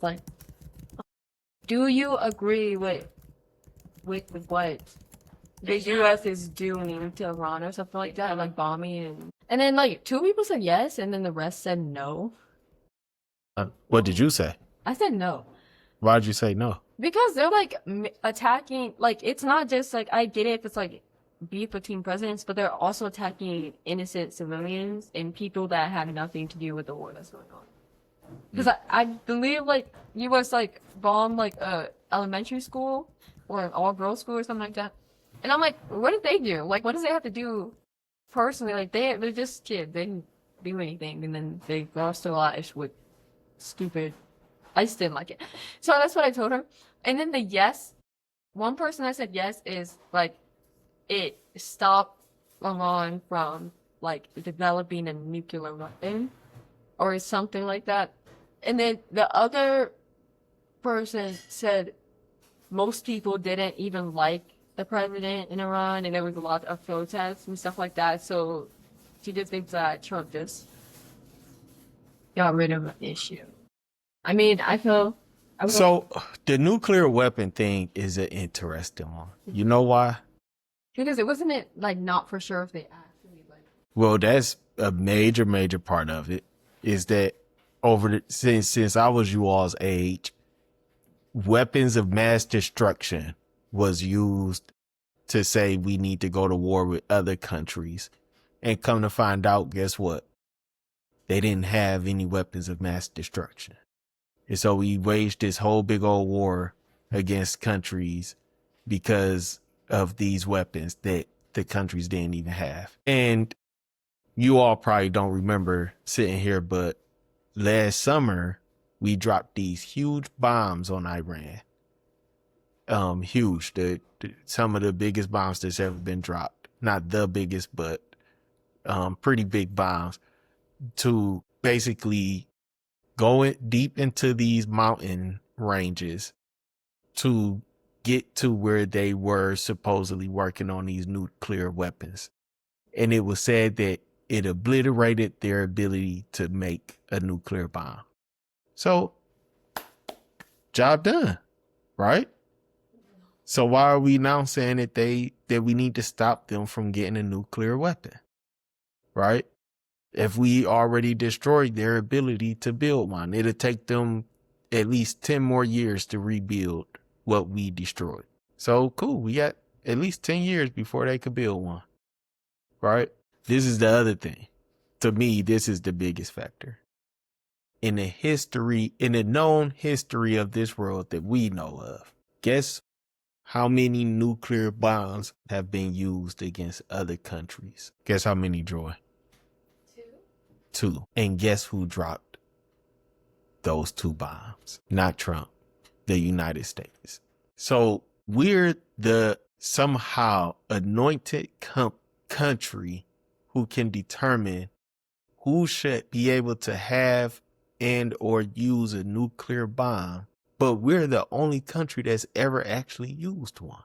Like, do you agree with what the U.S. is doing to Iran or something like that, like bombing and then like two people said yes, and then the rest said no. What did you say? I said no Why'd you say no? because they're like attacking. Like it's not just like I get it if it's like beef between presidents, but they're also attacking innocent civilians and people that had nothing to do with the war that's going on. Because I believe like U.S. like bombed like a elementary school or an all girls school or something like that, and I'm like, what did they do? Like, what does they have to do personally? Like they're just kids. They didn't do anything, and then they lost their lives with stupid. I just didn't like it. So that's what I told her. And then the yes, one person that said yes is like it stopped Iran from like developing a nuclear weapon or something like that. And then the other person said most people didn't even like the president in Iran and there was a lot of protests and stuff like that. So she just thinks that Trump just got rid of an issue. I mean, I will, So the nuclear weapon thing is an interesting one. You know why? because it wasn't it like not for sure if they actually like. Well, that's a major part of it. Is that since I was you all's age, weapons of mass destruction was used to say we need to go to war with other countries. And come to find out, guess what? They didn't have any weapons of mass destruction. And so we waged this whole big old war against countries because of these weapons that the countries didn't even have. And you all probably don't remember sitting here, but last summer we dropped these huge bombs on Iran. Huge. Some of the biggest bombs that's ever been dropped. Not the biggest, but pretty big bombs to basically go deep into these mountain ranges to get to where they were supposedly working on these nuclear weapons. And it was said that it obliterated their ability to make a nuclear bomb. So, job done, right? So why are we now saying that we need to stop them from getting a nuclear weapon, right? If we already destroyed their ability to build one, it'll take them at least 10 more years to rebuild what we destroyed. So cool, we got at least 10 years before they could build one, right? This is the other thing. To me, this is the biggest factor. In the known history of this world that we know of, guess how many nuclear bombs have been used against other countries? Guess how many, Joy? Two. And guess who dropped those two bombs? Not Trump, the United States. So we're the somehow anointed country who can determine who should be able to have and or use a nuclear bomb. But we're the only country that's ever actually used one.